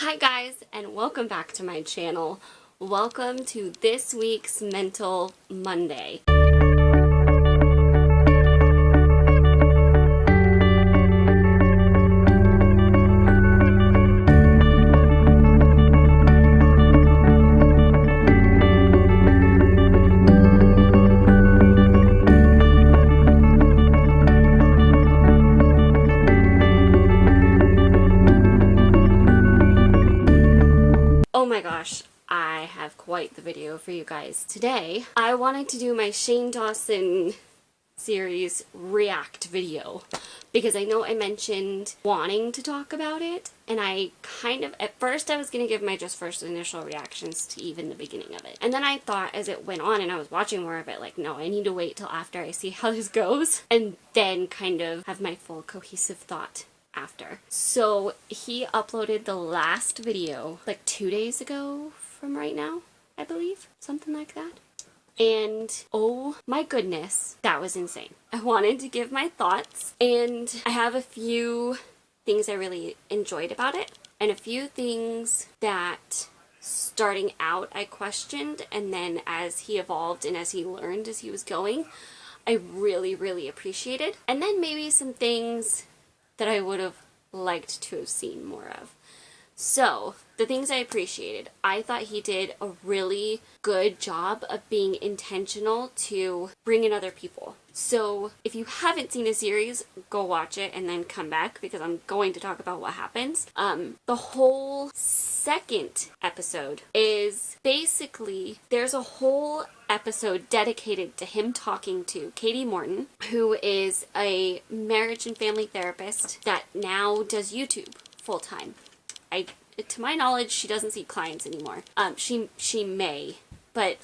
Hi guys, and welcome back to my channel. Welcome to this week's Mental Monday. Oh my gosh, I have quite the video for you guys today. I wanted to do my Shane Dawson Series react video because I know I mentioned wanting to talk about it, and I kind of, at first I was going to give my just first initial reactions to even the beginning of it. And then I thought as it went on and I was watching more of it, like, no, I need to wait till after I see how this goes and then kind of have my full cohesive thought after. So he uploaded the last video like 2 days ago from right now, I believe, something like that. And oh my goodness, that was insane. I wanted to give my thoughts, and I have a few things I really enjoyed about it and a few things that starting out I questioned, and then as he evolved and as he learned as he was going, I really appreciated. And then maybe some things that I would have liked to have seen more of. So, the things I appreciated. I thought he did a really good job of being intentional to bring in other people. So, if you haven't seen a series, go watch it and then come back because I'm going to talk about what happens. The whole second episode is basically, there's a whole episode dedicated to him talking to Katie Morton, who is a marriage and family therapist that now does YouTube full time. To my knowledge, she doesn't see clients anymore. She may, but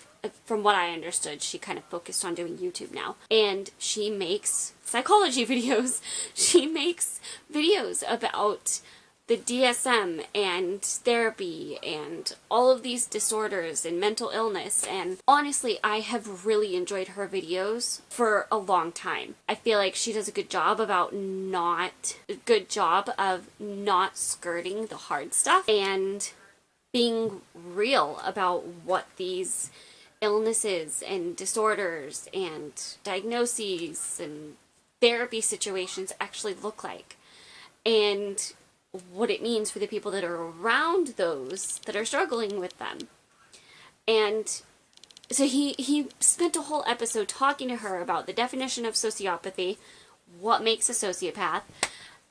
from what I understood, she kind of focused on doing YouTube now. And she makes psychology videos. She makes videos about the DSM and therapy and all of these disorders and mental illness. And honestly, I have really enjoyed her videos for a long time. I feel like she does a good job of not skirting the hard stuff and being real about what these illnesses and disorders and diagnoses and therapy situations actually look like, and what it means for the people that are around those that are struggling with them. And so he spent a whole episode talking to her about the definition of sociopathy, what makes a sociopath,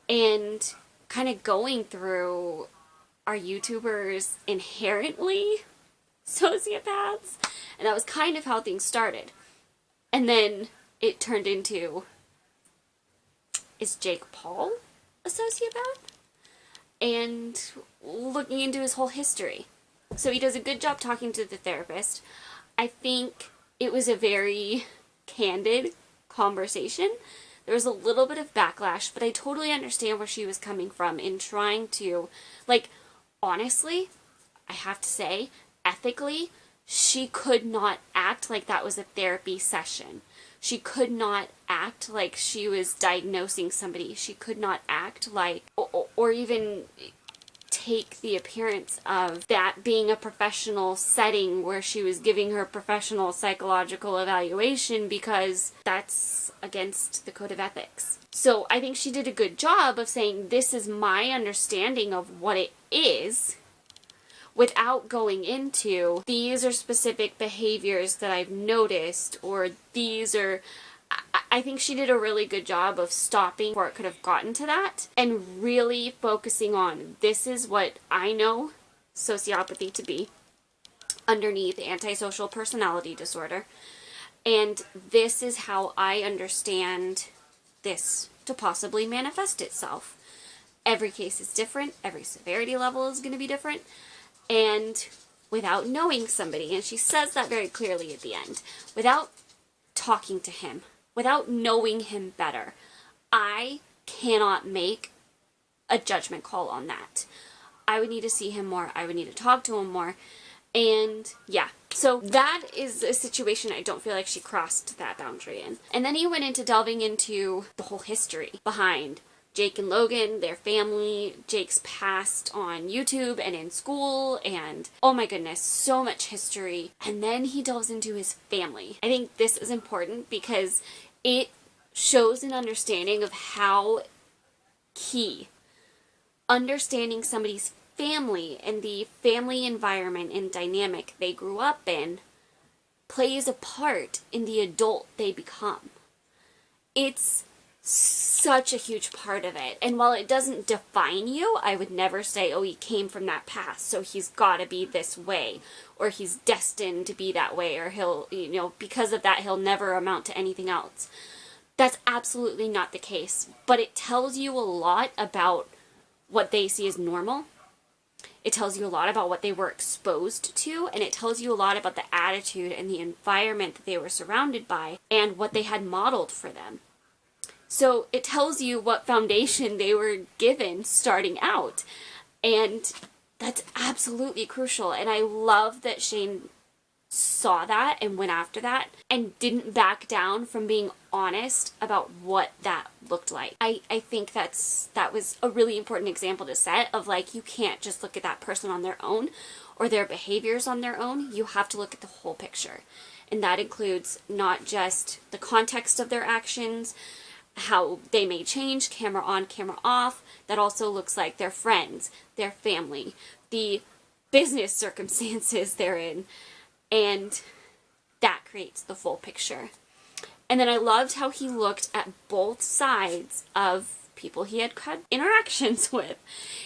and kind of going through, are YouTubers inherently sociopaths? And that was kind of how things started. And then it turned into, is Jake Paul a sociopath? And looking into his whole history. So he does a good job talking to the therapist. I think it was a very candid conversation. There was a little bit of backlash, but I totally understand where she was coming from in trying to, like, honestly, I have to say, ethically, she could not act like that was a therapy session. She could not act like she was diagnosing somebody. She could not act like, or even take the appearance of that being a professional setting where she was giving her professional psychological evaluation, because that's against the code of ethics. So I think she did a good job of saying, this is my understanding of what it is, without going into, these are specific behaviors that I've noticed, or these are... I think she did a really good job of stopping before it could have gotten to that, and really focusing on, this is what I know sociopathy to be, underneath antisocial personality disorder, and this is how I understand this to possibly manifest itself. Every case is different, every severity level is going to be different, and without knowing somebody, and she says that very clearly at the end, without talking to him, without knowing him better, I cannot make a judgment call on that. I would need to see him more, I would need to talk to him more, and yeah. So that is a situation I don't feel like she crossed that boundary in. And then he went into delving into the whole history behind Jake and Logan, their family, Jake's past on YouTube and in school, and oh my goodness, so much history. And then he delves into his family. I think this is important because it shows an understanding of how key understanding somebody's family and the family environment and dynamic they grew up in plays a part in the adult they become. It's such a huge part of it. And while it doesn't define you, I would never say, oh, he came from that past, so he's got to be this way, or he's destined to be that way, or he'll, because of that, he'll never amount to anything else. That's absolutely not the case. But it tells you a lot about what they see as normal. It tells you a lot about what they were exposed to, and it tells you a lot about the attitude and the environment that they were surrounded by and what they had modeled for them. So it tells you what foundation they were given starting out. And that's absolutely crucial. And I love that Shane saw that and went after that and didn't back down from being honest about what that looked like. I think that was a really important example to set of like, you can't just look at that person on their own or their behaviors on their own. You have to look at the whole picture. And that includes not just the context of their actions, how they may change, camera on, camera off. That also looks like their friends, their family, the business circumstances they're in, and that creates the full picture. And then I loved how he looked at both sides of people he had had interactions with.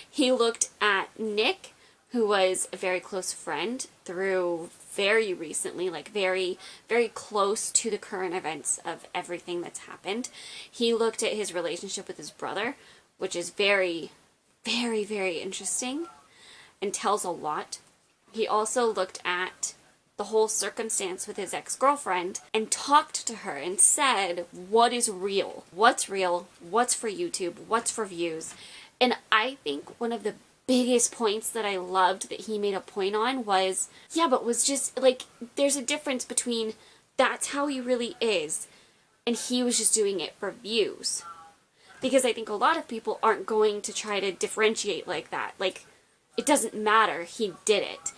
He looked at Nick, who was a very close friend through very recently, like very, very close to the current events of everything that's happened. He looked at his relationship with his brother, which is very, very, very interesting and tells a lot. He also looked at the whole circumstance with his ex-girlfriend and talked to her and said, what is real? What's for YouTube? What's for views? And I think one of the biggest points that I loved that he made a point on was, was just like, there's a difference between that's how he really is and he was just doing it for views. Because I think a lot of people aren't going to try to differentiate like that. Like, it doesn't matter, he did it.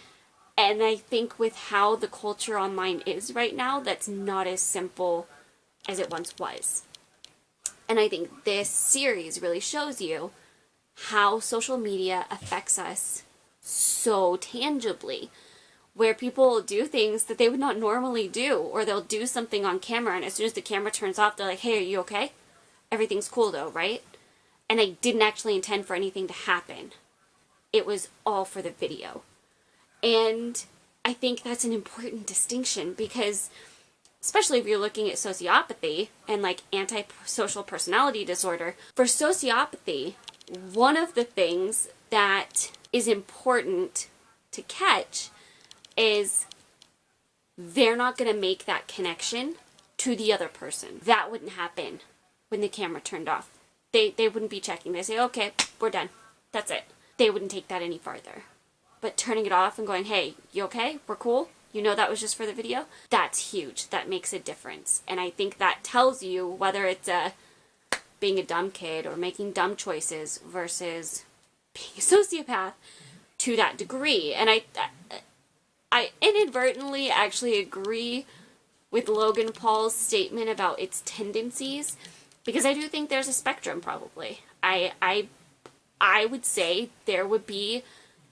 And I think with how the culture online is right now, that's not as simple as it once was. And I think this series really shows you how social media affects us so tangibly, where people will do things that they would not normally do, or they'll do something on camera, and as soon as the camera turns off, they're like, hey, are you okay? Everything's cool though, right? And I didn't actually intend for anything to happen. It was all for the video. And I think that's an important distinction because, especially if you're looking at sociopathy and like antisocial personality disorder, for sociopathy, one of the things that is important to catch is they're not going to make that connection to the other person. That wouldn't happen when the camera turned off. They wouldn't be checking. They say, okay, we're done. That's it. They wouldn't take that any farther. But turning it off and going, hey, you okay? We're cool? You know that was just for the video? That's huge. That makes a difference. And I think that tells you whether it's being a dumb kid or making dumb choices versus being a sociopath to that degree. And I inadvertently actually agree with Logan Paul's statement about its tendencies because I do think there's a spectrum probably. I would say there would be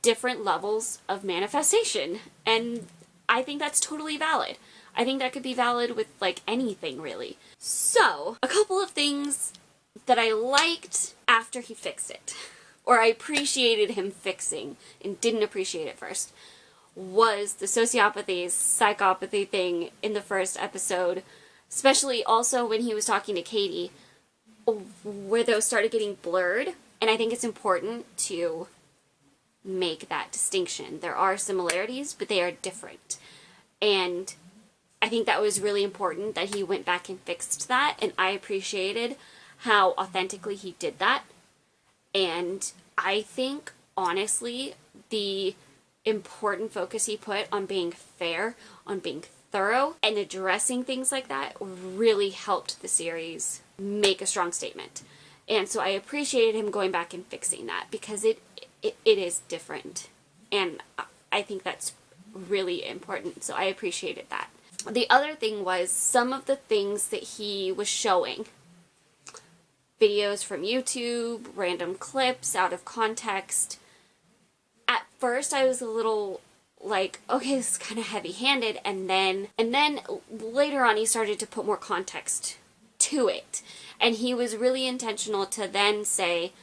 different levels of manifestation, and I think that's totally valid. I think that could be valid with like anything really. So, a couple of things that I liked after he fixed it, or I appreciated him fixing and didn't appreciate it first, was the sociopathy, psychopathy thing in the first episode, especially also when he was talking to Katie, where those started getting blurred. And I think it's important to make that distinction. There are similarities, but they are different. And I think that was really important that he went back and fixed that, and I appreciated how authentically he did that. And I think, honestly, the important focus he put on being fair, on being thorough, and addressing things like that really helped the series make a strong statement. And so I appreciated him going back and fixing that, because it is different. And I think that's really important. So I appreciated that. The other thing was some of the things that he was showing. Videos from YouTube, random clips out of context. At first I was a little like, okay, this is kind of heavy-handed, and then later on he started to put more context to it. And he was really intentional to then say,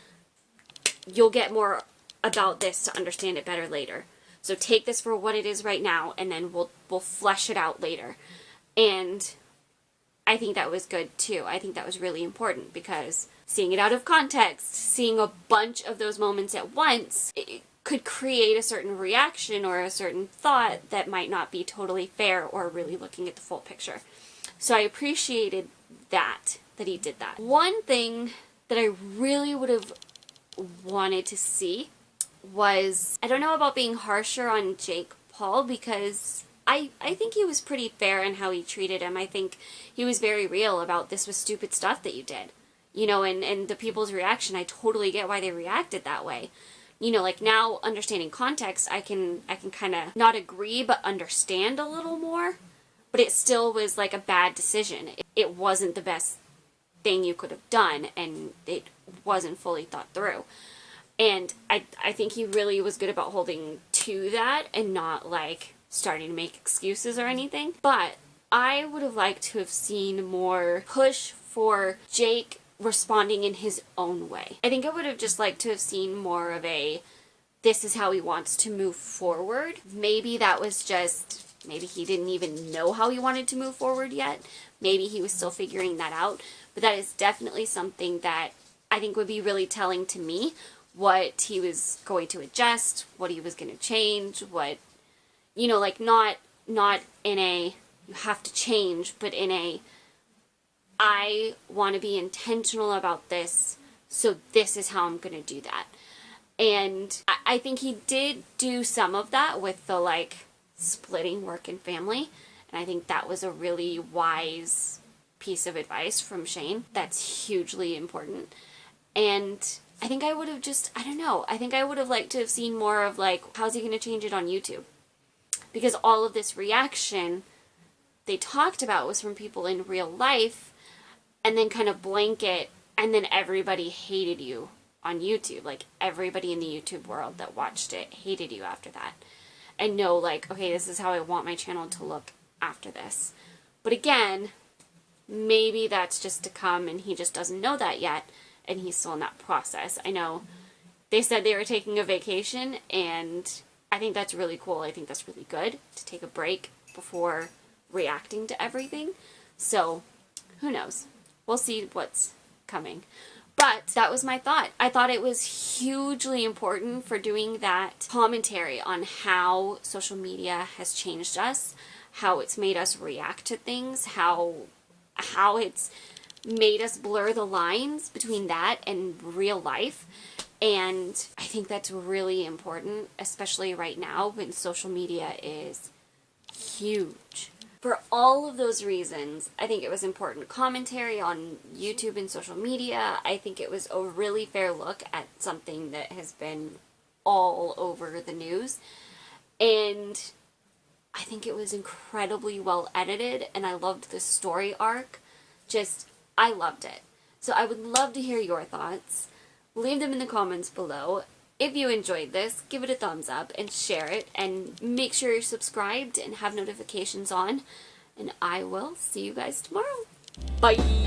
you'll get more about this to understand it better later. So take this for what it is right now, and then we'll flesh it out later. And I think that was good too. I think that was really important, because seeing it out of context, seeing a bunch of those moments at once, it could create a certain reaction or a certain thought that might not be totally fair or really looking at the full picture. So I appreciated that he did that. One thing that I really would have wanted to see was, I don't know about being harsher on Jake Paul, because I think he was pretty fair in how he treated him. I think he was very real about, this was stupid stuff that you did. You know, and the people's reaction, I totally get why they reacted that way. You know, like, now understanding context, I can kind of not agree but understand a little more. But it still was like a bad decision. It wasn't the best thing you could have done, and it wasn't fully thought through. And I think he really was good about holding to that and not like starting to make excuses or anything. But I would have liked to have seen more push for Jake responding in his own way. I think I would have just liked to have seen more of a, this is how he wants to move forward. Maybe that was just, maybe he didn't even know how he wanted to move forward yet. Maybe he was still figuring that out. But that is definitely something that I think would be really telling to me, what he was going to adjust, what he was going to change, what, you know, like, not in a, you have to change, but in a, I want to be intentional about this, so this is how I'm going to do that. And I think he did do some of that with the, like, splitting work and family. And I think that was a really wise piece of advice from Shane. That's hugely important. And I think I would have just, I don't know, I think I would have liked to have seen more of, like, how's he going to change it on YouTube? Because all of this reaction they talked about was from people in real life, and then kind of blanket, and then everybody hated you on YouTube. Like, everybody in the YouTube world that watched it hated you after that. And know, like, okay, this is how I want my channel to look after this. But again, maybe that's just to come, and he just doesn't know that yet, and he's still in that process. I know they said they were taking a vacation, and I think that's really cool. I think that's really good to take a break before reacting to everything. So, who knows? We'll see what's coming. But that was my thought. I thought it was hugely important for doing that commentary on how social media has changed us, how it's made us react to things, how it's made us blur the lines between that and real life. And I think that's really important, especially right now when social media is huge. For all of those reasons, I think it was important commentary on YouTube and social media. I think it was a really fair look at something that has been all over the news. And I think it was incredibly well edited, and I loved the story arc. I loved it. So I would love to hear your thoughts. Leave them in the comments below. If you enjoyed this, give it a thumbs up and share it, and make sure you're subscribed and have notifications on, and I will see you guys tomorrow. Bye!